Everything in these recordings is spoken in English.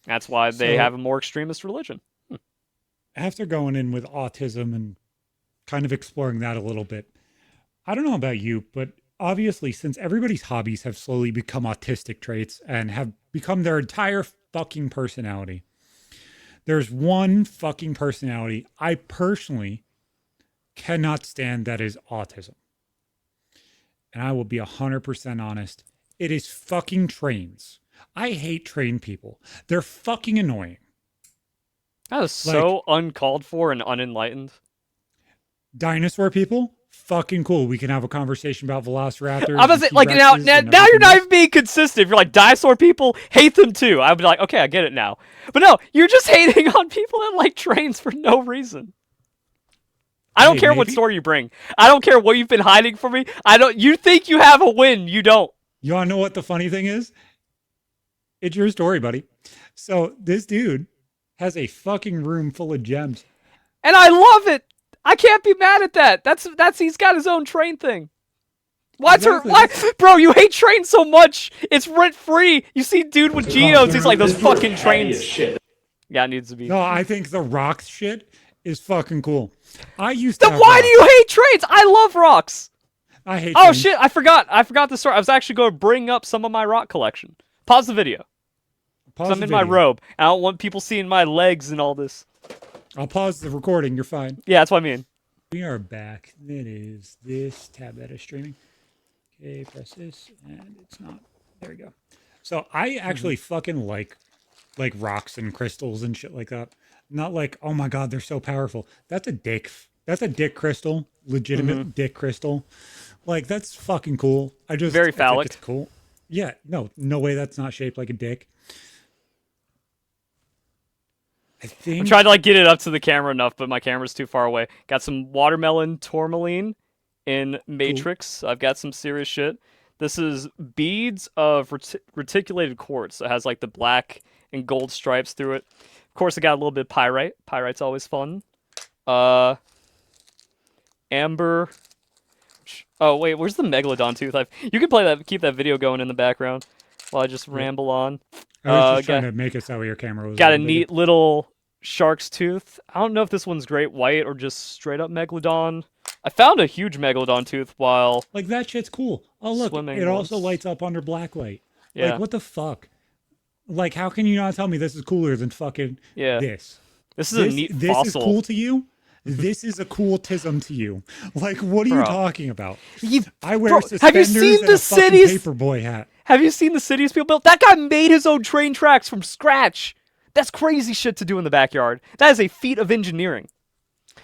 That's why they So have a more extremist religion. after going in with autism and kind of exploring that a little bit, I don't know about you, but obviously, since everybody's hobbies have slowly become autistic traits and have become their entire fucking personality, there's one fucking personality I personally cannot stand that is autism. And I will be 100% honest. It is fucking trains. I hate train people. They're fucking annoying. That is Like so uncalled for and unenlightened. dinosaur people, fucking cool. We can have a conversation about I velociraptors was and T like, Rexes and now you're everything not else. even being consistent. If you're like dinosaur people hate them too, I'd be like, okay, I get it now. But no, you're just hating on people that like trains for no reason. I don't Hey, care what maybe story you bring. I don't care what you've been hiding from me. I don't. You think you have a win? You don't. you want to know what the funny thing is? It's your story, buddy. So this dude has a fucking room full of gems. And I love it. I can't be mad at that. That's he's got his own train thing. Exactly. Why, That's bro? You hate trains so much. It's rent free. You see, dude with geodes, he's like those fucking trains. Yeah, it needs to be. no, I think the rocks shit is fucking cool. I used to Then have why do you rocks. hate trains? I love rocks. I hate Oh trains. shit, I forgot. I forgot the story. I was actually going to bring up some of my rock collection. Pause the video, because Pause I'm the in my video. robe. I don't want people seeing my legs and all this. I'll pause the recording. You're fine. Yeah, that's what I mean. We are back. It is this tab that is streaming. Okay, press this, and it's not. There we go. So I Mm-hmm. actually fucking like rocks and crystals and shit like that. Not like, oh my god, they're so powerful. That's a dick. That's a dick crystal, Mm-hmm. legitimate dick crystal. Like that's fucking cool. Very I think it's phallic. cool. Yeah, no, no way that's not shaped like a dick. I I'm trying to think like get it up to the camera enough, but my camera's too far away. Got some watermelon tourmaline in cool. Matrix. I've got some serious shit. This is beads of reticulated quartz. It has like the black and gold stripes through it. Of course, I got a little bit of pyrite. Pyrite's always fun. Uh, amber. Oh wait, where's the megalodon tooth? You can play that, keep that video going in the background while I just Yep. ramble on. I was just trying Got to make it so your camera was a got a little bigger. neat little shark's tooth. I don't know if this one's great white or just straight up megalodon. I found a huge megalodon tooth while Like that shit's cool. Oh look, swimming it also once. lights up under black light. Like Yeah, what the fuck? Like how can you not tell me this is cooler than fucking yeah. this? This is a This neat this is fossil, cool to you? This is a cool tism to you. Like what are you bro. talking about? You, I wear bro, have you suspenders seen and the a fucking cities? paperboy hat. Have you seen the cities people built? That guy made his own train tracks from scratch. That's crazy shit to do in the backyard. That is a feat of engineering.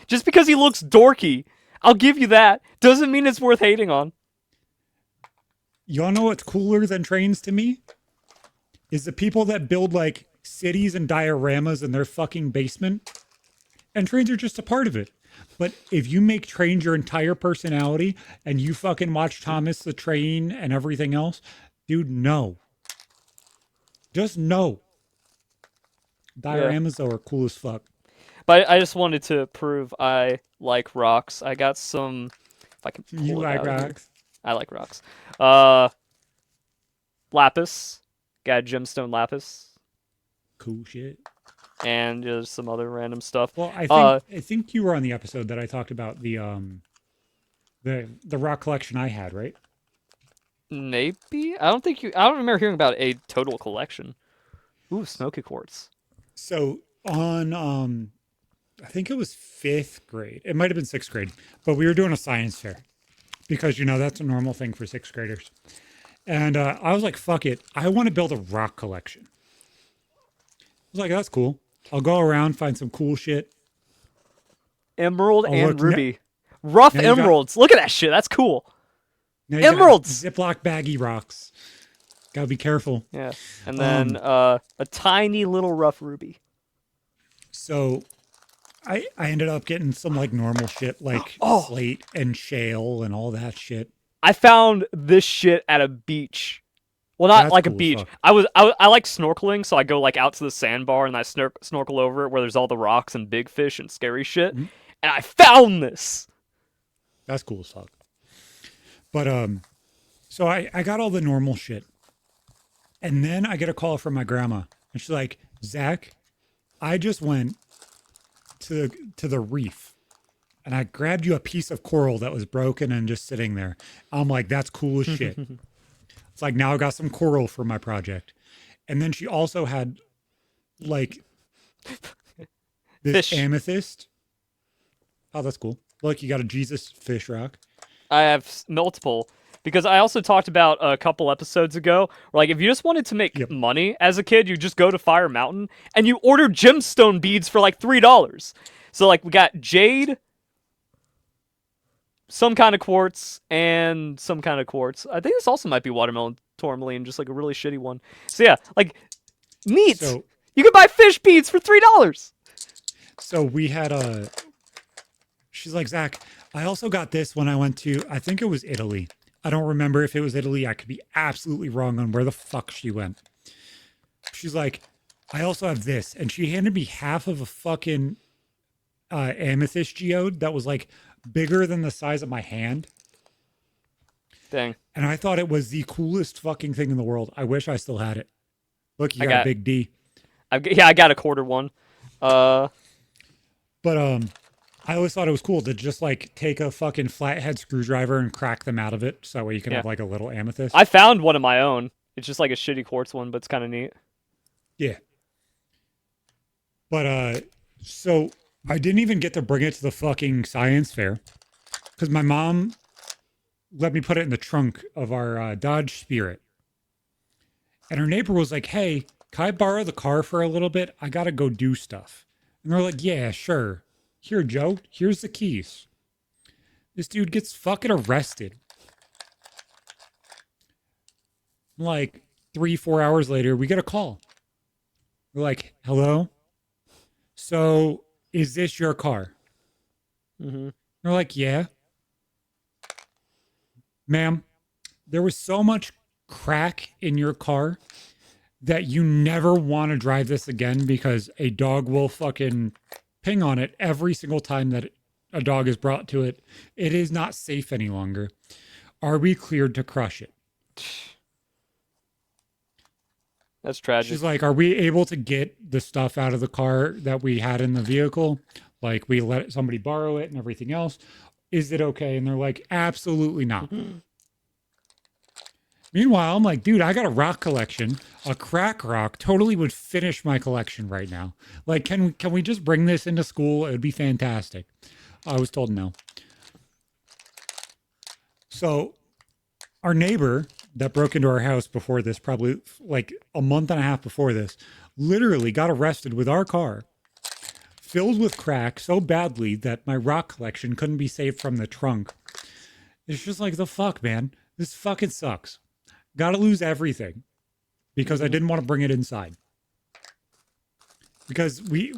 Just because he looks dorky, I'll give you that. Doesn't mean it's worth hating on. Y'all know what's cooler than trains to me? Is the people that build like cities and dioramas in their fucking basement. And trains are just a part of it. But if you make trains your entire personality and you fucking watch Thomas the Train and everything else, dude, no. Just no. Yeah. Dioramas though are cool as fuck. But I just wanted to prove I like rocks. I got some. If I can You pull it like out of here. rocks? I like rocks. Uh, lapis. Got a gemstone lapis. Cool shit. And just some other random stuff. Well, Uh, I think you were on the episode that I talked about the rock collection I had, right? maybe? I don't think you. I don't remember hearing about a total collection. Ooh, smoky quartz. So on I think it was fifth grade. It might have been sixth grade, but we were doing a science fair because you know that's a normal thing for sixth graders. And I was like, fuck it. I want to build a rock collection. I was like, that's cool. I'll go around, find some cool shit. Emerald Oh, and look. ruby. Rough Now you got, emeralds. Look at that shit. That's cool. now you got Emeralds. Ziploc baggy rocks. Gotta be careful. Yeah. And then Um, a tiny little rough ruby. so I ended up getting some like normal shit like Oh, slate and shale and all that shit. I found this shit at a beach. Well, not That's like a cool as beach. fuck. I like snorkeling, so I go like out to the sandbar and I snorkel over it where there's all the rocks and big fish and scary shit. Mhm. And I found this. That's cool as fuck. But so I got all the normal shit. And then I get a call from my grandma. And she's like, Zach, I just went to the reef and I grabbed you a piece of coral that was broken and just sitting there. I'm like, that's cool as shit. It's like now I got some coral for my project. And then she also had like this Fish. amethyst. Oh, that's cool. Look, you got a Jesus fish rock. I have multiple because I also talked about a couple episodes ago where, like, if you just wanted to make Yep. money as a kid, you just go to Fire Mountain and you order gemstone beads for like $3. So like we got jade, some kind of quartz, and some kind of quartz. I think this also might be watermelon tourmaline, just like a really shitty one. So yeah, like neat. So You can buy fish beads for $3. so we had a she's like, Zach, I also got this when I went to, I think it was Italy. I don't remember if it was Italy. I could be absolutely wrong on where the fuck she went. She's like, I also have this. And she handed me half of a fucking amethyst geode that was like bigger than the size of my hand. Dang. And I thought it was the coolest fucking thing in the world. I wish I still had it. Look, you I got a got- big D. I got a quarter one. But I always thought it was cool to just like take a fucking flathead screwdriver and crack them out of it, so that way you can Yeah. have like a little amethyst. I found one of my own. It's just like a shitty quartz one, but it's kind of neat. Yeah. But so I didn't even get to bring it to the fucking science fair because my mom let me put it in the trunk of our Dodge Spirit. And her neighbor was like, "Hey, can I borrow the car for a little bit? I gotta go do stuff." And they're like, "Yeah, sure. Here, Joe, here's the keys." This dude gets fucking arrested. Like 3-4 hours later, we get a call. We're like, "Hello? So is this your car?" Mm-hmm. They're like, "Yeah." "Ma'am, there was so much crack in your car that you never want to drive this again because a dog will fucking ping on it every single time that a dog is brought to it. It is not safe any longer. Are we cleared to crush it?" That's tragic. She's like, "Are we able to get the stuff out of the car that we had in the vehicle? Like we let somebody borrow it and everything else. Is it okay?" And they're like, "Absolutely not." Meanwhile, I'm like, dude, I got a rock collection. A crack rock totally would finish my collection right now. Like, can we just bring this into school? It would be fantastic. I was told no. So our neighbor that broke into our house before this, probably like a month and a half before this, literally got arrested with our car filled with crack so badly that my rock collection couldn't be saved from the trunk. It's just like, the fuck, man. This fucking sucks. Gotta lose everything because I didn't want to bring it inside. Because we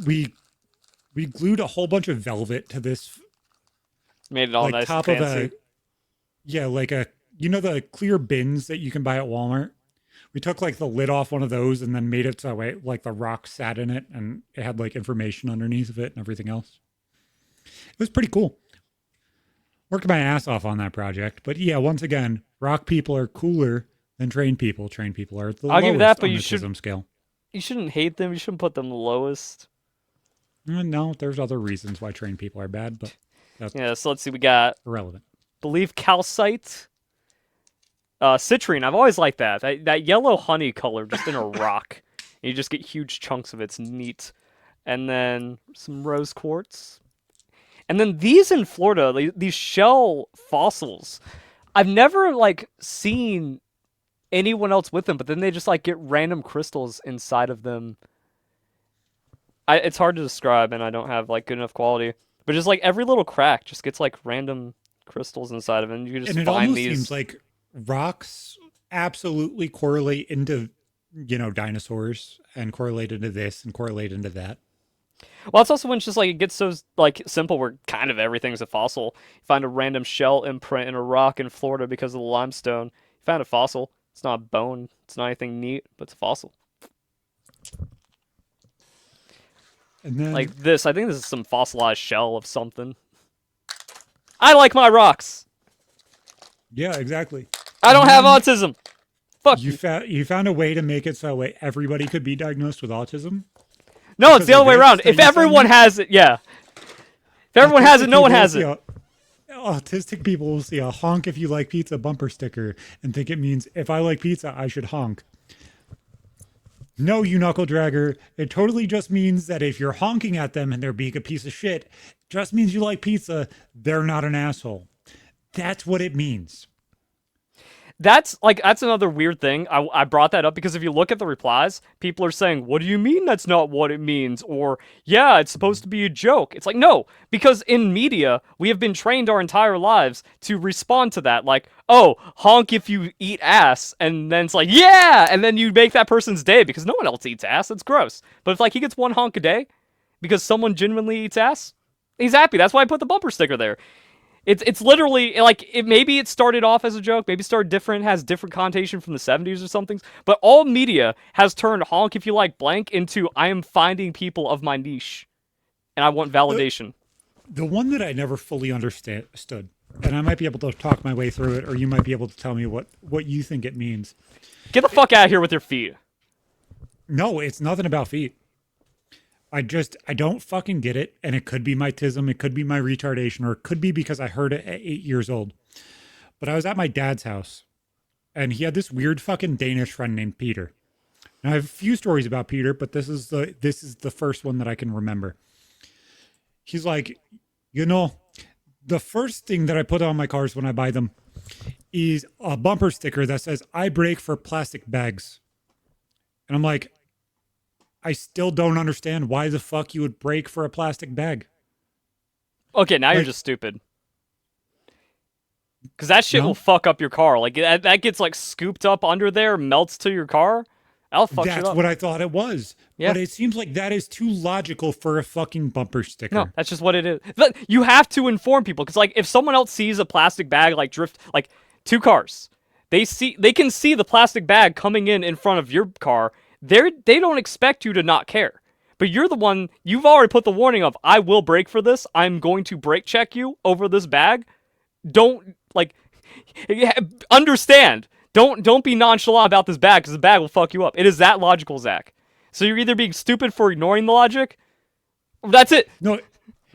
glued a whole bunch of velvet to this Made it all like nice top and of fancy. like a the clear bins that you can buy at Walmart. We took like the lid off one of those and then made it so way like the rock sat in it and it had like information underneath of it and everything else. It was pretty cool. Worked my ass off on that project. But yeah, once again, rock people are cooler than trained people. Trained people are the I'll give you lowest that, but on you the should- tism scale. You shouldn't hate them. You shouldn't put them the lowest. No, there's other reasons why trained people are bad, but that's Yeah, so let's see. We got, irrelevant. believe, calcite. Citrine. I've always liked that. That yellow honey color just in a rock. You just get huge chunks of it. It's neat. And then some rose quartz. And then these in Florida, these shell fossils. I've never like seen anyone else with them, but then they just like get random crystals inside of them. It's hard to describe, and I don't have like good enough quality. But just like every little crack just gets like random crystals inside of it, and you can just And it find almost these. seems like rocks absolutely correlate into, dinosaurs and correlate into this and correlate into that. Well, it's also when it's just like it gets so like simple where kind of everything's a fossil. You find a random shell imprint in a rock in Florida because of the limestone. You found a fossil. It's not a bone. It's not anything neat, but it's a fossil. And then Like this, I think this is some fossilized shell of something. I like my rocks. yeah, exactly. I don't have autism. Fuck. You found a way to make it so everybody could be diagnosed with autism No, it's because the of other way this around. that If you sent everyone me. has it, yeah. If everyone has it, Autistic no one people will has see it. a autistic people will see a honk if you like pizza bumper sticker and think it means if I like pizza, I should honk. No, you knuckle dragger. It totally just means that if you're honking at them and they're being a piece of shit, just means you like pizza. They're not an asshole. That's what it means. That's another weird thing. I brought that up because if you look at the replies, people are saying, "What do you mean that's not what it means?" Or, "Yeah, it's supposed to be a joke." It's like, no, because in media, we have been trained our entire lives to respond to that like, "Oh, honk if you eat ass." And then it's like, "Yeah!" And then you make that person's day because no one else eats ass. It's gross. But if like he gets one honk a day because someone genuinely eats ass, he's happy. That's why I put the bumper sticker there. It's literally like maybe it started off as a joke, maybe it started different, has different connotation from the 70s or something. But all media has turned honk if you like blank into I am finding people of my niche and I want The, validation. the one that I never fully understood, and I might be able to talk my way through it, or you might be able to tell me what you think it means. Get the fuck out of here with your feet. No, it's nothing about feet. I don't fucking get it, and it could be my tism, it could be my retardation, or it could be because I heard it at 8 years old. But I was at my dad's house, and he had this weird fucking Danish friend named Peter. And I have a few stories about Peter, but this is the first one that I can remember. He's like, the first thing that I put on my cars when I buy them is a bumper sticker that says "I brake for plastic bags," and I'm like, I still don't understand why the fuck you would brake for a plastic bag. Okay, now you're Like, just stupid. Because that shit will no, fuck up your car. Like, that gets, like, scooped up under there, melts to your car. That'll fuck shit that's up. what I thought it was. Yeah. But it seems like that is too logical for a fucking bumper No, sticker. that's just what it is. You have to inform people because, like, if someone else sees a plastic bag like drift, like two cars, they can see the plastic bag coming in front of your car. They don't expect you to not care, but you're the one. You've already put the warning of I will brake for this. I'm going to brake check you over this bag. Don't like understand. Don't be nonchalant about this bag because the bag will fuck you up. It is that logical, Zach. So you're either being stupid for ignoring the logic. That's it. No,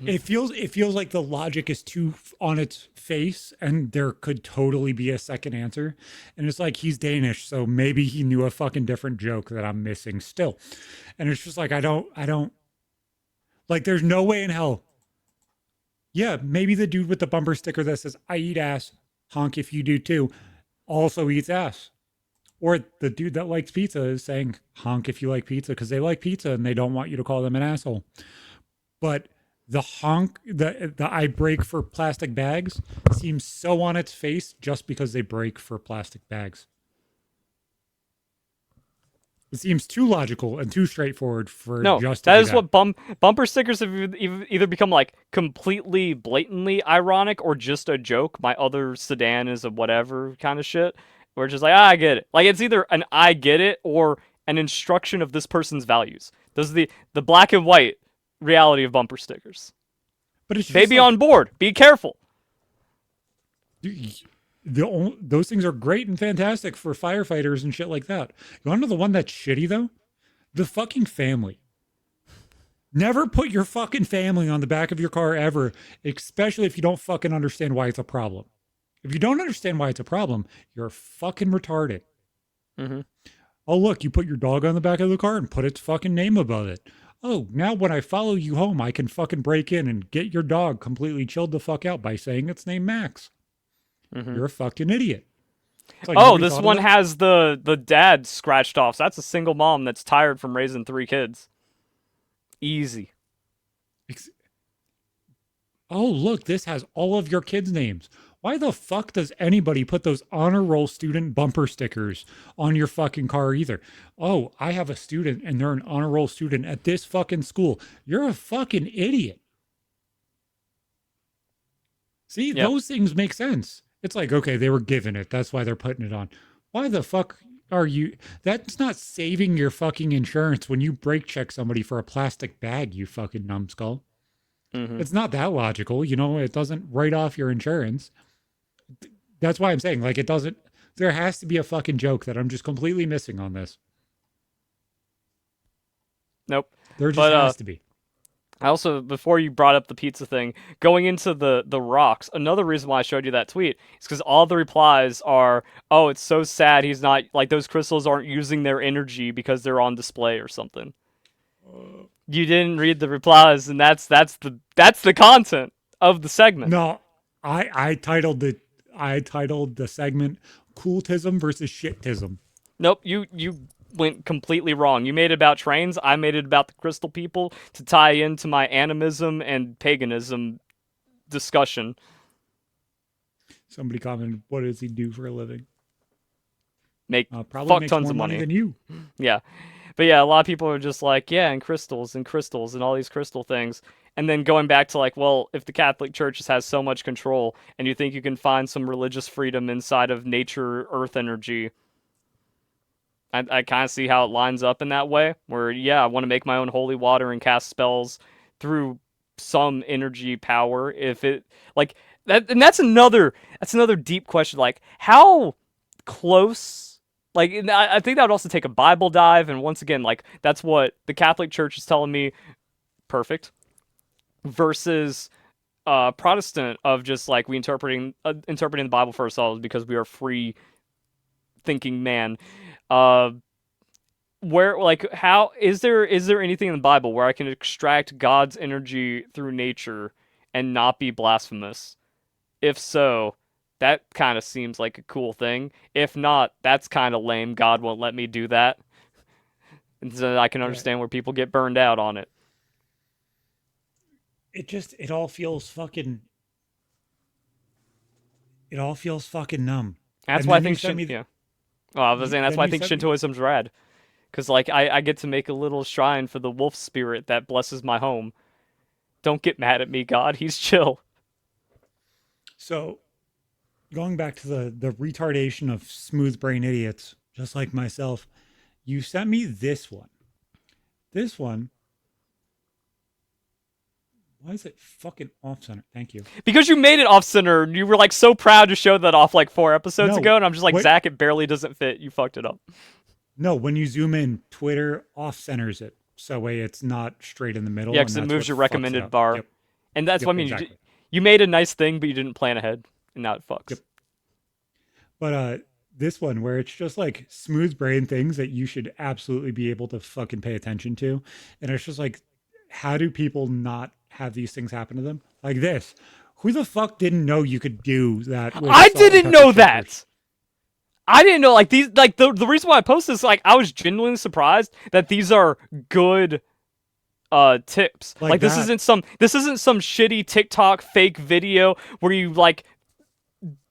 it feels like the logic is too on its face, and there could totally be a second answer. And it's like he's Danish, so maybe he knew a fucking different joke that I'm missing still. And it's just like I don't like. There's no way in hell. Yeah, maybe the dude with the bumper sticker that says "I eat ass," honk if you do too, also eats ass. Or the dude that likes pizza is saying honk if you like pizza because they like pizza and they don't want you to call them an asshole. But the honk, the I break for plastic bags seems so on its face just because they break for plastic bags. It seems too logical and too straightforward for No, just to that be is that. what bumper stickers have either become like completely blatantly ironic or just a joke. My other sedan is a whatever kind of shit. Where it's just like, I get it. Like it's either an I get it or an instruction of this person's values. Those are the black and white reality of bumper stickers. But it's just Baby like on board. Be careful. those things are great and fantastic for firefighters and shit like that. You want to know the one that's shitty though? The fucking family. Never put your fucking family on the back of your car ever, especially if you don't fucking understand why it's a problem. If you don't understand why it's a problem, you're fucking retarded. Mm-hmm. Oh, look, you put your dog on the back of the car and put its fucking name above it. Oh, now when I follow you home, I can fucking break in and get your dog completely chilled the fuck out by saying its name Max. Mm-hmm. You're a fucking idiot. It's like Oh, nobody this thought of one that. has the dad scratched off. So that's a single mom that's tired from raising three kids. Easy. Ex- Oh, look, this has all of your kids' names. Why the fuck does anybody put those honor roll student bumper stickers on your fucking car either? Oh, I have a student and they're an honor roll student at this fucking school. You're a fucking idiot. See, Yep. those things make sense. It's like, okay, they were given it. That's why they're putting it on. Why the fuck are you? That's not saving your fucking insurance when you brake check somebody for a plastic bag, you fucking numbskull. Mm-hmm. It's not that logical. It doesn't write off your insurance. That's why I'm saying, like, it doesn't. There has to be a fucking joke that I'm just completely missing on this. Nope. There just But has to be. I also, before you brought up the pizza thing, going into the rocks, another reason why I showed you that tweet is because all the replies are, "Oh, it's so sad he's not like those crystals aren't using their energy because they're on display or something." You didn't read the replies, and that's the content of the segment. No, I titled the segment "Cooltism versus Shittism." Nope, you went completely wrong. You made it about trains. I made it about the crystal people to tie into my animism and paganism discussion. Somebody commented, "What does he do for a living?" Make Probably fuck makes tons more of money money. than you. Yeah. But yeah, a lot of people are just like, yeah, and crystals and all these crystal things. And then going back to like, well, if the Catholic Church has so much control and you think you can find some religious freedom inside of nature, earth energy, I kind of see how it lines up in that way. Where, yeah, I want to make my own holy water and cast spells through some energy power. If it, like, that, and that's another deep question. Like, how close, like, I think that would also take a Bible dive, and once again, like, that's what the Catholic Church is telling me. Perfect. Versus Protestant of just like we interpreting the Bible for ourselves because we are free thinking man. Uh, where like how is there anything in the Bible where I can extract God's energy through nature and not be blasphemous? If so, that kind of seems like a cool thing. If not, that's kind of lame. God won't let me do that. And so I can Yeah, understand where people get burned out on it. it all feels fucking numb. That's And why I then you think sent me Yeah. Oh, I was saying that's then why I you think sent me Shintoism's rad. Cause like I get to make a little shrine for the wolf spirit that blesses my home. Don't get mad at me, God. He's chill. so going back to the retardation of smooth brain idiots just like myself. You sent me this one. This one, why is it fucking off center? Thank you. Because you made it off center. You were like so proud to show that off like 4 episodes No, ago, and I'm just like, what? Zach, it barely doesn't fit. You fucked it up. No, when you zoom in, Twitter off centers it so way it's not straight in the Yeah, middle, and because it that's moves what your fucks it recommended up. bar, Yep, and that's what I yep, mean. exactly. You made a nice thing, but you didn't plan ahead, and now it Yep. fucks. But this one where it's just like smooth brain things that you should absolutely be able to fucking pay attention to. And it's just like, how do people not have these things happen to them? Like this. Who the fuck didn't know you could do that with I salt and didn't pepper know shakers? that. I didn't know like these like the reason why I posted this like I was genuinely surprised that these are good tips. Like Like that. this isn't some shitty TikTok fake video where you like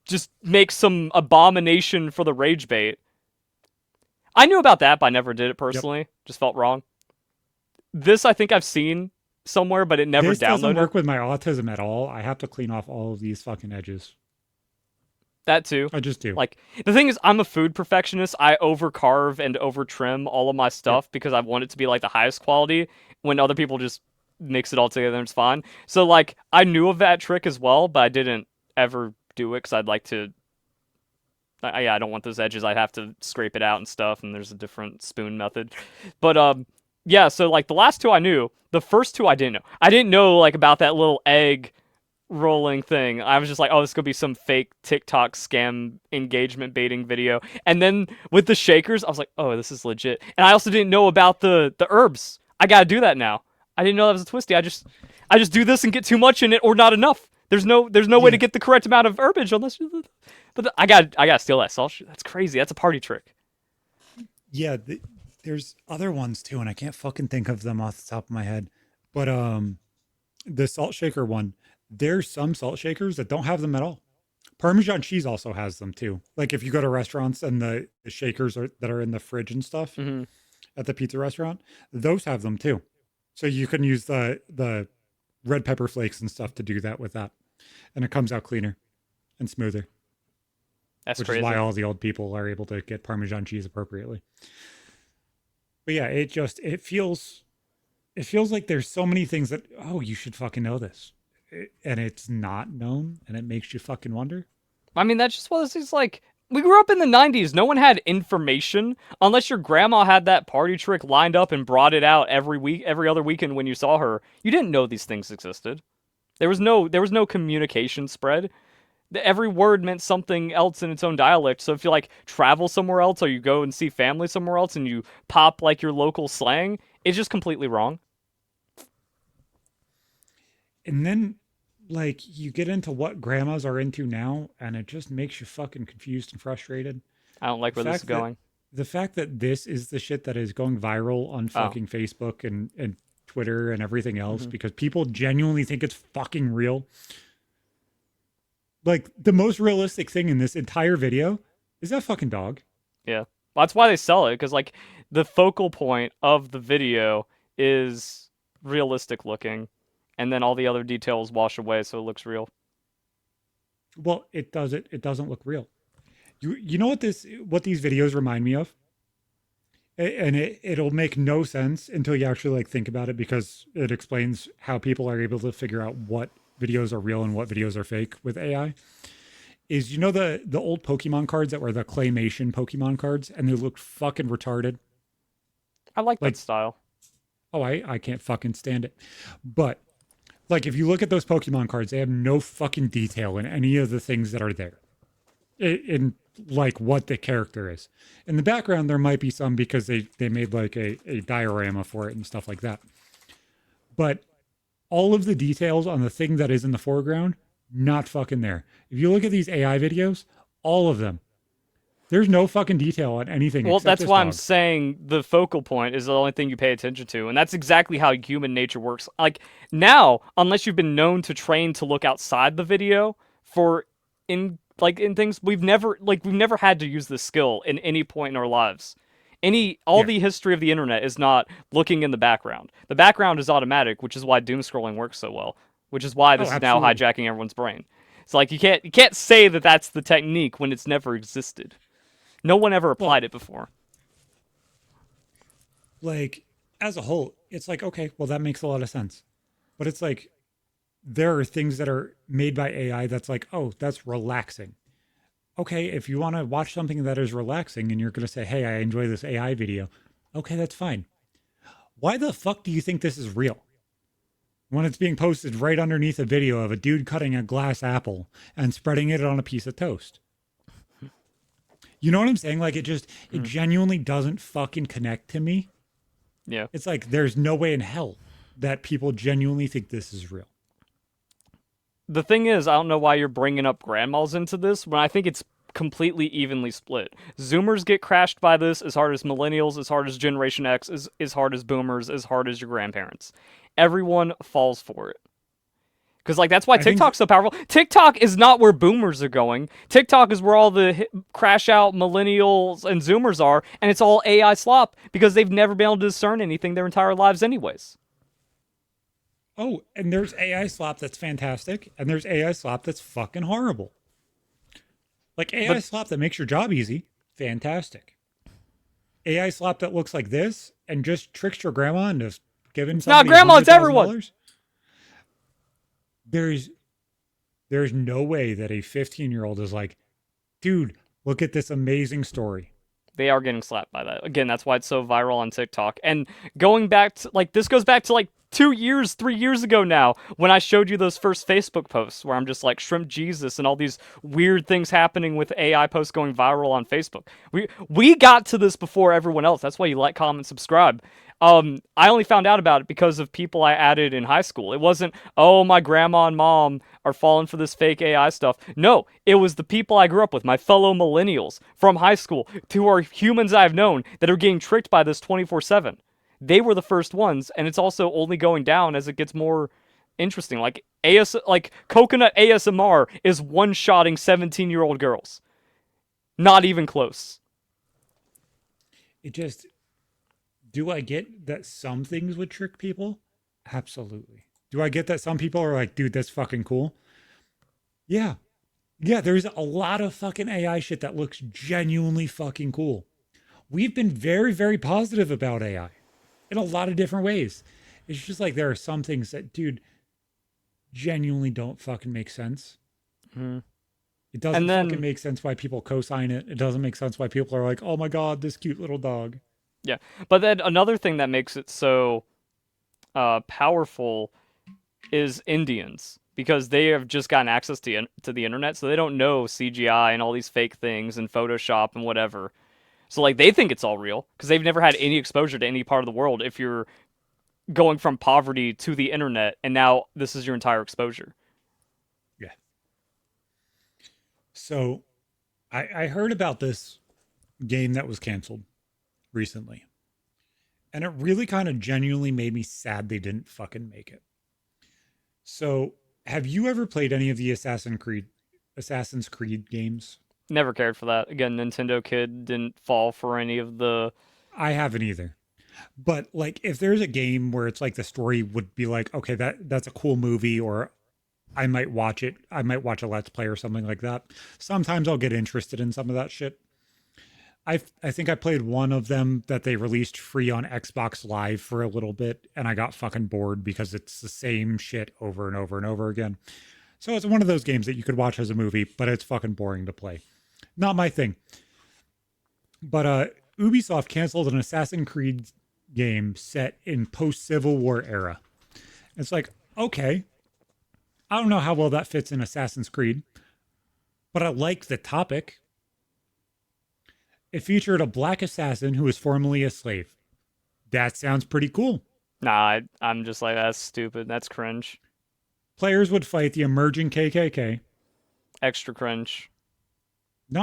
just make some abomination for the rage bait. I knew about that, but I never did it Yep. personally. Just felt wrong. This I think I've seen somewhere, but it never This doesn't downloaded. work with my autism at all. I have to clean off all of these fucking edges. That too. I just do. Like the thing is, I'm a food perfectionist. I over carve and over trim all of my Yep. stuff because I want it to be like the highest quality. When other people just mix it all together and it's fine. So like I knew of that trick as well, but I didn't ever do it because I'd like to. Yeah, I don't want those edges. I'd have to scrape it out and stuff. And there's a different spoon method. But yeah. So like the last two I knew. The first two I didn't know. I didn't know like about that little egg rolling thing. I was just like, oh, this could be some fake TikTok scam engagement baiting video. And then with the shakers, I was like, oh, this is legit. And I also didn't know about the herbs. I gotta do that now. I didn't know that was a twisty. I just do this and get too much in it or not enough. There's no way to Yeah. get the correct amount of herbage unless you. But I gotta steal that salt. That's crazy. That's a party trick. Yeah. There's other ones too, and I can't fucking think of them off the top of my head. But the salt shaker one, there's some salt shakers that don't have them at all. Parmesan cheese also has them too. Like if you go to restaurants and the shakers that are in the fridge and stuff Hmm. at the pizza restaurant, those have them too. So you can use the red pepper flakes and stuff to do that with that, and it comes out cleaner and smoother, That's which is why crazy. all the old people are able to get Parmesan cheese appropriately. But yeah, it feels like there's so many things that you should fucking know this, and it's not known, and it makes you fucking wonder. I mean, that's just what this is like. We grew up in the 90s. No one had information unless your grandma had that party trick lined up and brought it out every week, every other weekend when you saw her. You didn't know these things existed. There was no communication spread. Every word meant something else in its own dialect. So if you like travel somewhere else or you go and see family somewhere else and you pop like your local slang, it's just completely wrong. And then like you get into what grandmas are into now, and it just makes you fucking confused and frustrated. I don't like The where this is fact that going. the fact that this is the shit that is going viral on Oh. fucking Facebook and Twitter and everything else Hmm. because people genuinely think it's fucking real. Like the most realistic thing in this entire video is that fucking dog. Yeah. That's why they sell it, because like the focal point of the video is realistic looking, and then all the other details wash away so it looks real. Well, it doesn't look real. You know what these videos remind me of? And it'll make no sense until you actually like think about it because it explains how people are able to figure out what videos are real and what videos are fake with AI. Is the old Pokemon cards that were the claymation Pokemon cards and they looked fucking retarded? I like that Like, style. oh, I can't fucking stand it. But like if you look at those Pokemon cards, they have no fucking detail in any of the things that are there. In like what the character is. In the background, there might be some because they made like a diorama for it and stuff like that. But all of the details on the thing that is in the foreground, not fucking there. If you look at these AI videos, all of them, there's no fucking detail on anything Well, except that's this why I'm dog. saying the focal point is the only thing you pay attention to, and that's exactly how human nature works. Like now, unless you've been known to train to look outside the video for in things, we've never had to use this skill in any point in our lives. All Yeah. the history of the internet is not looking in the background. The background is automatic, which is why doom scrolling works so well, which is why Oh, this is now absolutely. hijacking everyone's brain. It's like you can't say that that's the technique when it's never existed. No one ever Well, applied it before. like as a whole, it's like, okay, well, that makes a lot of sense. But it's like there are things that are made by AI that's like, oh, that's relaxing. Okay, if you want to watch something that is relaxing and you're going to say, hey, I enjoy this AI video, okay, that's fine. Why the fuck do you think this is real? When it's being posted right underneath a video of a dude cutting a glass apple and spreading it on a piece of toast. You know what I'm saying? Like it Mm, genuinely doesn't fucking connect to me. yeah. It's like there's no way in hell that people genuinely think this is real. The thing is, I don't know why you're bringing up grandmas into this when I think it's completely evenly split. Zoomers get crashed by this as hard as millennials, as hard as Generation X, as hard as boomers, as hard as your grandparents. Everyone falls for it. Because, like, that's why I think TikTok's so powerful. TikTok is not where boomers are going. TikTok is where all the crash out millennials and Zoomers are, and it's all AI slop because they've never been able to discern anything their entire lives, anyways. oh, and there's AI slop that's fantastic, and there's AI slop that's fucking horrible. Like AI But slop that makes your job easy, fantastic. AI slop that looks like this and just tricks your grandma into giving it's not somebody a grandma, hundred it's thousand everyone. dollars. There's there's no way that a 15-year-old is like, dude, look at this amazing story. They are getting slapped by that. Again, that's why it's so viral on TikTok. And going back to, like, this goes back to, like, 2 years, 3 years ago now, when I showed you those first Facebook posts where I'm just like shrimp Jesus and all these weird things happening with AI posts going viral on Facebook. We got to this before everyone else. That's why you like, comment, subscribe. I only found out about it because of people I added in high school. It wasn't, oh, my grandma and mom are falling for this fake AI stuff. No, it was the people I grew up with, my fellow millennials from high school, who are humans I've known that are getting tricked by this 24/7. They were the first ones, and it's also only going down as it gets more interesting. Like coconut ASMR is one-shotting 17-year-old girls. Not even close. It just do I get that some things would trick people? Absolutely. Do I get that some people are like, dude, that's fucking cool? Yeah. Yeah, there's a lot of fucking AI shit that looks genuinely fucking cool. We've been very, very positive about AI in a lot of different ways. It's just like there are some things that, dude, genuinely don't fucking make sense. Mm. It And doesn't fucking then make sense why people co-sign it. It doesn't make sense why people are like, "Oh my god, this cute little dog." yeah, but then another thing that makes it so powerful is Indians because they have just gotten access to the internet, so they don't know CGI and all these fake things and Photoshop and whatever. So like they think it's all real because they've never had any exposure to any part of the world. If you're going from poverty to the internet and now this is your entire exposure. Yeah. So I heard about this game that was canceled recently, and it really kind of genuinely made me sad they didn't fucking make it. So, have you ever played any of the Assassin's Creed games? Never cared for that. Again, Nintendo kid didn't fall for any of the. I haven't either. But like if there's a game where it's like the story would be like, okay, that's a cool movie, or I might watch it. I might watch a let's play or something like that. Sometimes I'll get interested in some of that shit. I think I played one of them that they released free on Xbox Live for a little bit, and I got fucking bored because it's the same shit over and over and over again. So it's one of those games that you could watch as a movie, but it's fucking boring to play. Not my thing. But Ubisoft canceled an Assassin's Creed game set in post Civil War era. It's like, okay, I don't know how well that fits in Assassin's Creed, but I like the topic. It featured a black assassin who was formerly a slave. That sounds pretty cool. Nah, I'm just like that's stupid. That's cringe. Players would fight the emerging KKK. Extra cringe. No,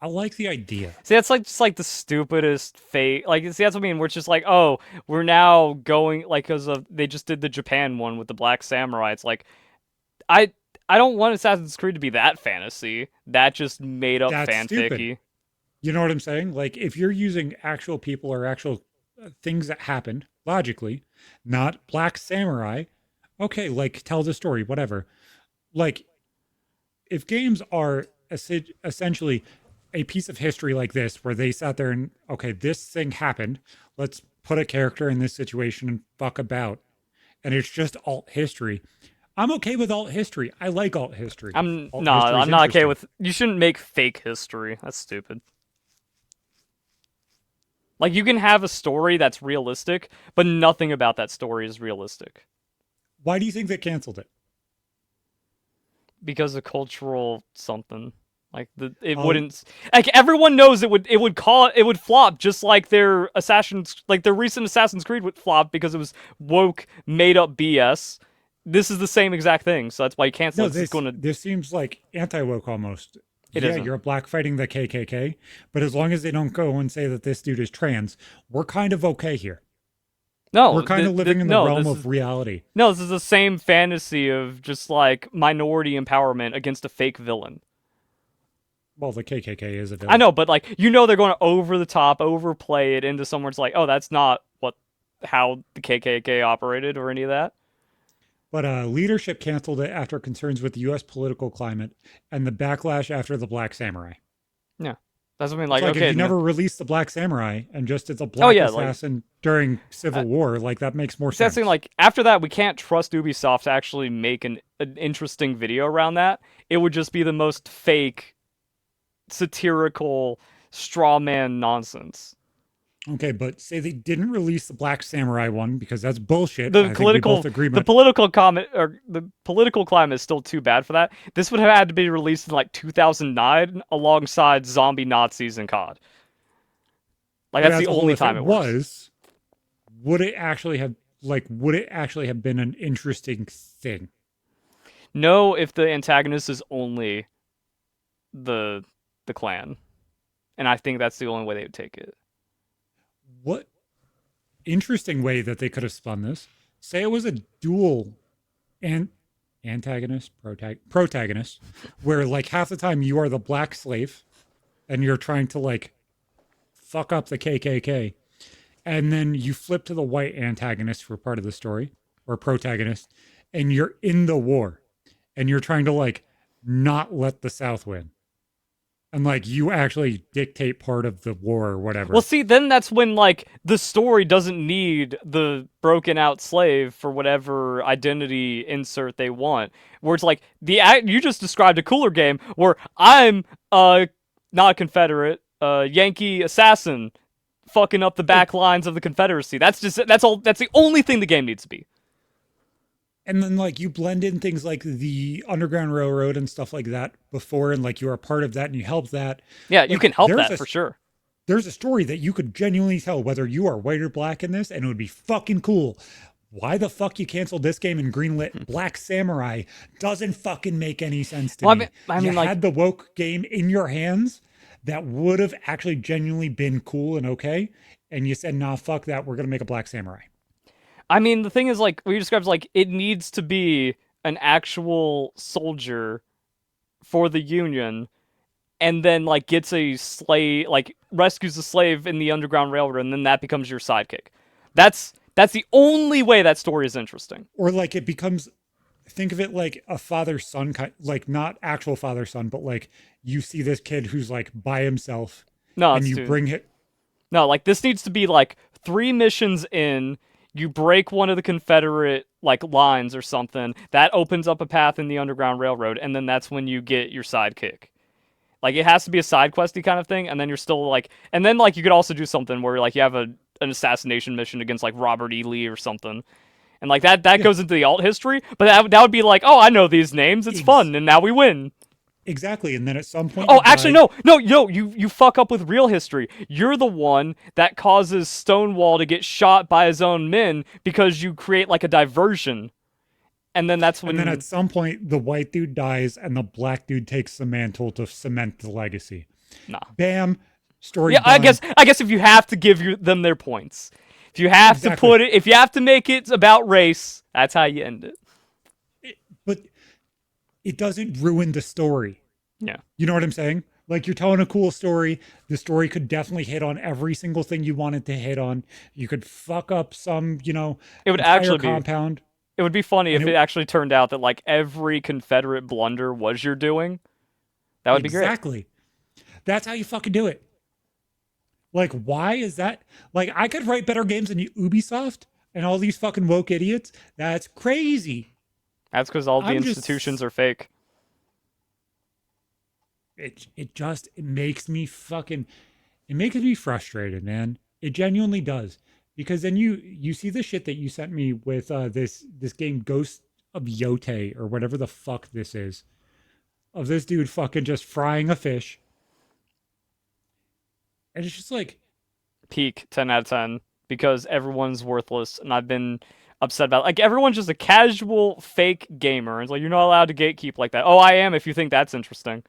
I like the idea. See, that's like just like the stupidest fate. Like, see, that's what I mean. We're just like, oh, we're now going like because of they just did the Japan one with the Black Samurai. It's like, I I don't want Assassin's Creed to be that fantasy. That just made up That's stupid. fanficky. You know what I'm saying? Like if you're using actual people or actual things that happened logically, not black samurai, okay, like tell the story, whatever. Like if games are essentially a piece of history like this, where they sat there and, okay, this thing happened, let's put a character in this situation and fuck about, and it's just alt history. I'm okay with alt history. I like alt history. I'm Alt no, history is I'm not okay interesting. with. You shouldn't make fake history. That's stupid. Like you can have a story that's realistic, but nothing about that story is realistic Why do you think they canceled it? because of cultural something. Like it Oh, wouldn't like everyone knows it would flop just like their Assassin's like their recent Assassin's Creed would flop because it was woke made up BS. This is the same exact thing, so that's why you cancel no, it. It's going to this seems like anti woke almost. it Yeah, isn't. you're a black fighting the KKK, but as long as they don't go and say that this dude is trans, we're kind of okay here. No, We're kind of living in the no, realm of reality. this is the same fantasy of just like minority empowerment against a fake villain. Well, the KKK is a I villain. know, but like they're going to over the top, overplay it into somewhere it's like, oh, that's not what how the KKK operated or any of that. But leadership canceled it after concerns with the U.S. political climate and the backlash after the Black Samurai. Yeah, that's what I mean. It's Like, like if okay, you never released the Black Samurai and just it's a oh black yeah, like assassin during Civil uh, War, like that makes more that's the thing. sense. Like after that, we can't trust Ubisoft to actually make an interesting video around that. It would just be the most fake, satirical, straw man nonsense. Okay, but say they didn't release the Black Samurai one because that's bullshit. I think we both agree. The But political comment or the political climate is still too bad for that. This would have had to be released in like 2009 alongside zombie Nazis and COD. Like but that's as the a whole, only if time it it works. was, would it actually have been an interesting thing? No, if the antagonist is only the clan, and I think that's the only way they would take it. What interesting way that they could have spun this? Say it was a dual and protagonist, where like half the time you are the black slave and you're trying to like fuck up the KKK, and then you flip to the white antagonist for part of the story or protagonist, and you're in the war and you're trying to like not let the South win. And like you actually dictate part of the war or Well, whatever. see, then that's when like the story doesn't need the broken out slave for whatever identity insert they want. Where it's like you just described a cooler game where I'm not a Confederate, Yankee assassin fucking up the Like, back lines of the Confederacy. That's all. That's the only thing the game needs to be. and then like you blend in things like the Underground Railroad and stuff like that before, and like you're a part of that and you help that. Yeah, you Like can help that for sure. there's a story that you could genuinely tell whether you are white or black in this, and it would be fucking cool. Why the fuck you canceled this game and greenlit Black Samurai doesn't fucking make any sense to Well, me. I You mean, like, had the woke game in your hands that would have actually genuinely been cool and okay, and you said, nah, fuck that, we're gonna make a Black Samurai. the thing is, like, what you described is like it needs to be an actual soldier for the Union and then like gets a slave, like rescues a slave in the Underground Railroad, and then that becomes your sidekick. That's the only way that story is interesting. Or like it becomes, think of it like a father son kind, like not actual father son, but like you see this kid who's like by himself No, and it's you too. bring it. No, like this needs to be like 3 missions in. You break one of the Confederate like lines or something. That opens up a path in the Underground Railroad, and then that's when you get your sidekick. Like it has to be a side questy kind of thing, and then you're still like, and then like you could also do something where like you have an assassination mission against like Robert E. Lee or something, and like that Yeah, goes into the alt history. But that would be like, oh, I know these names, it's ex- fun, and now we win. exactly. And then at some point you Oh, actually, die. no, no, no, you fuck up with real history. You're the one that causes Stonewall to get shot by his own men because you create like a diversion, and then that's And then at when some point the white dude dies and the black dude takes the mantle to cement the legacy. nah. Bam, story Yeah, done. I guess if you have to give them their points, if you have to Exactly. put it, if you have to make it about race, that's how you end it. But it doesn't ruin the story. Yeah, You know what I'm saying? Like you're telling a cool story. The story could definitely hit on every single thing you wanted to hit on. You could fuck up some, it would entire actually be. compound. It would be funny And if it it actually turned out that like every Confederate blunder was your doing. That would be great. exactly. That's how you fucking do it. Like, why is that? Like, I could write better games than Ubisoft and all these fucking woke idiots. That's crazy. That's because all the I'm institutions just are fake. it makes me fucking it makes me frustrated, man. It genuinely does. Because then you see the shit that you sent me with this game Ghost of Yote or whatever the fuck this is. Of this dude fucking just frying a fish. And it's just like, Peak 10 out of 10 because everyone's worthless, and I've been upset about it. Like everyone's just a casual fake gamer. It's like you're not allowed to gatekeep like that. Oh, I am if you think that's interesting.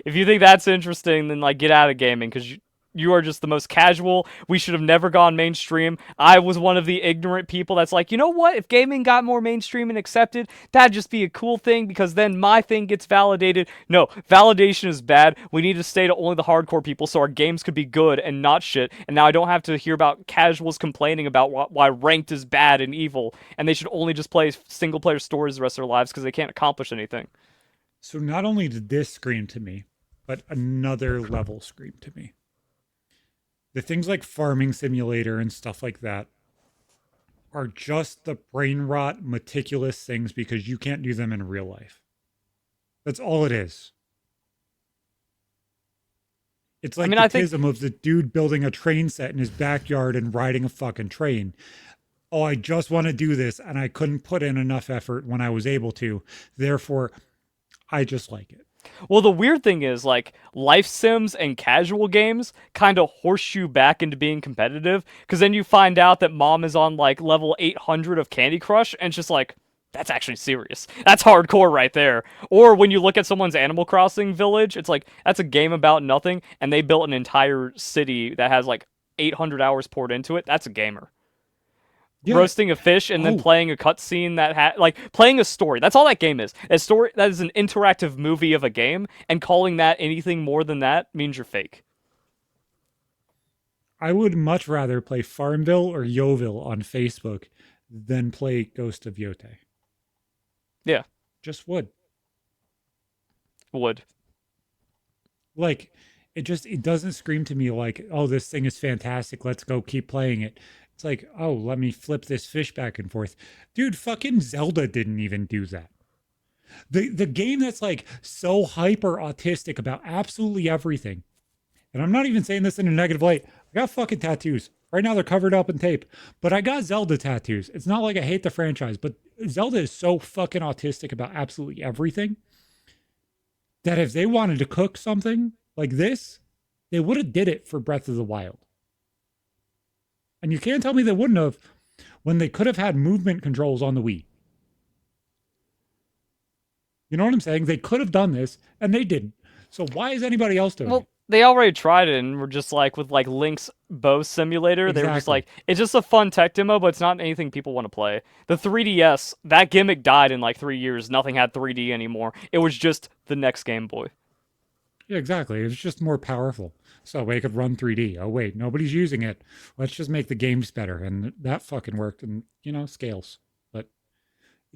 If you think that's interesting, then like get out of gaming because you are just the most casual. We should have never gone mainstream. I was one of the ignorant people that's like, you know what? If gaming got more mainstream and accepted, that'd just be a cool thing because then my thing gets validated. No, validation is bad. We need to stay to only the hardcore people so our games could be good and not shit. And now I don't have to hear about casuals complaining about why ranked is bad and evil and they should only just play single player stories the rest of their lives because they can't accomplish anything. so not only did this scream to me, but another level scream to me. The things like Farming Simulator and stuff like that are just the brain rot, meticulous things because you can't do them in real life. That's all it is. It's I like mean, the I think tism of the dude building a train set in his backyard and riding a fucking train. Oh, I just want to do this and I couldn't put in enough effort when I was able to. Therefore, I just like it. well, the weird thing is, like, life sims and casual games kind of horse you back into being competitive, because then you find out that mom is on, like, level 800 of Candy Crush, and it's just like, that's actually serious. That's hardcore right there. Or when you look at someone's Animal Crossing village, it's like, that's a game about nothing, and they built an entire city that has, like, 800 hours poured into it. That's a gamer. Yeah. Roasting a fish and then Oh, playing a cutscene like playing a story. That's all that game is. A story that is an interactive movie of a game, and calling that anything more than that means you're fake. I would much rather play Farmville or Yoville on Facebook than play Ghost of Yote. Yeah, Just would. would. Like, it doesn't scream to me like, oh, this thing is fantastic. Let's go keep playing it. It's like, oh, let me flip this fish back and forth. Dude, fucking Zelda didn't even do that. The game that's like so hyper autistic about absolutely everything. And I'm not even saying this in a negative light. I got fucking tattoos. Right now they're covered up in tape. But I got Zelda tattoos. It's not like I hate the franchise, but Zelda is so fucking autistic about absolutely everything that if they wanted to cook something like this, they would have did it for Breath of the Wild. And you can't tell me they wouldn't have when they could have had movement controls on the Wii. You know what I'm saying? They could have done this and they didn't. So why is anybody else doing Well, it? they already tried it and were just like with like Link's bow simulator. They were just Exactly. like, it's just a fun tech demo, but it's not anything people want to play. The 3DS, that gimmick died in like 3 years. Nothing had 3D anymore. It was just the next Game Boy. Yeah, exactly. It's just more powerful. So we could run 3D. Oh wait, nobody's using it. Let's just make the games better. And that fucking worked and scales. But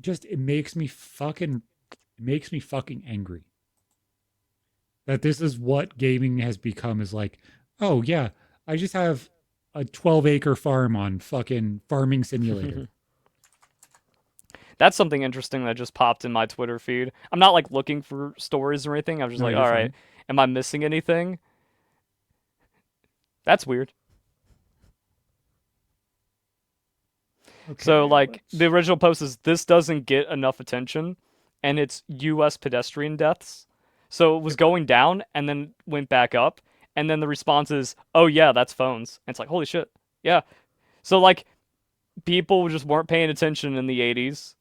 it makes me fucking angry that this is what gaming has become is like, oh yeah, I just have a 12-acre farm on fucking farming simulator. That's something interesting that just popped in my Twitter feed. I'm not like looking for stories or anything. I'm just No, like, you're all right, fine. am I missing anything? That's weird. So Okay, like the let's. original post is this doesn't get enough attention, and it's U.S. pedestrian deaths. So it was Yep. going down and then went back up, and then the response is, "Oh yeah, that's phones." And it's like, holy shit, yeah. So like people just weren't paying attention in the 80s.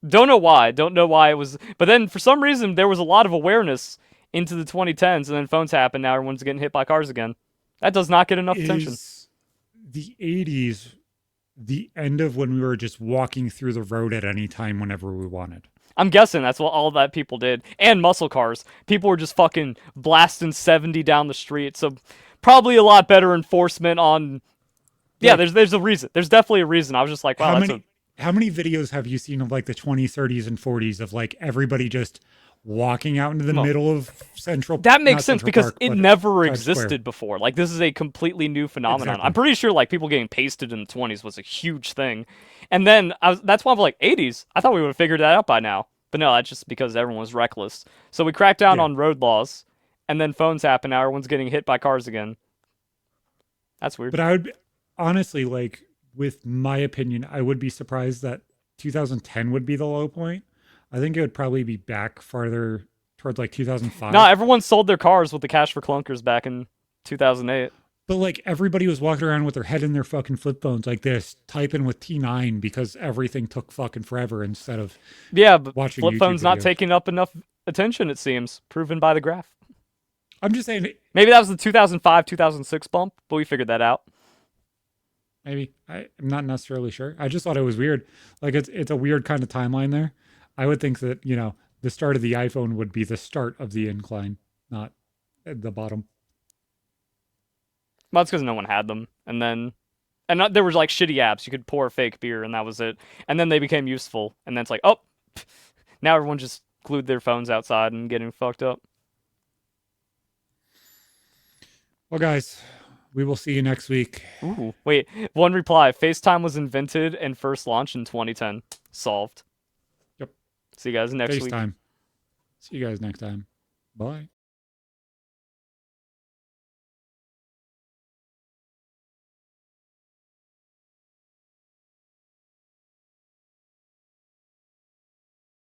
Don't know why. Don't know why it was. But then for some reason there was a lot of awareness into the 2010s, and then phones happened. Now everyone's getting hit by cars again. That does not get enough attention. Is the 80s the end of when we were just walking through the road at any time whenever we wanted? I'm guessing that's what all that people did. And muscle cars. People were just fucking blasting 70 down the street. So probably a lot better enforcement on. Yeah, Like there's a reason. There's definitely a reason. I was just like, wow, how that's a. many videos have you seen of like the 20s, 30s and 40s of like everybody just walking out into the Well, middle of Central, that makes not sense Central because Park, it but never Times Square? existed before. Like this is a completely new phenomenon. I'm Exactly. pretty sure like people getting pasted in the 20s was a huge thing. And then that's why I was like 80s. I thought we would have figured that out by now. But no, that's just because everyone was reckless. So we cracked down Yeah. on road laws, and then phones happen. Now everyone's getting hit by cars again. That's weird. But I would honestly like, with my opinion, I would be surprised that 2010 would be the low point. I think it would probably be back farther towards like No, 2005. everyone sold their cars with the cash for clunkers back in 2008. But like everybody was walking around with their head in their fucking flip phones like this, typing with T9 because everything took fucking forever instead of Yeah, but watching flip YouTube phone's not videos. taking up enough attention, it seems, proven by the graph. I'm just saying, Maybe that was the 2005, 2006 bump, but we figured that out. maybe I'm not necessarily sure. I just thought it was weird. Like it's a weird kind of timeline there. I would think that the start of the iPhone would be the start of the incline, not at the bottom. Well, that's because no one had them. And not, there was like shitty apps. You could pour fake beer, and that was it. And then they became useful. And then it's like, oh, now everyone just glued their phones outside and getting fucked up. Well, guys, we will see you next week. Ooh, wait. One reply FaceTime was invented and first launched in 2010. Solved. Yep. See you guys next week. FaceTime. See you guys next time. Bye.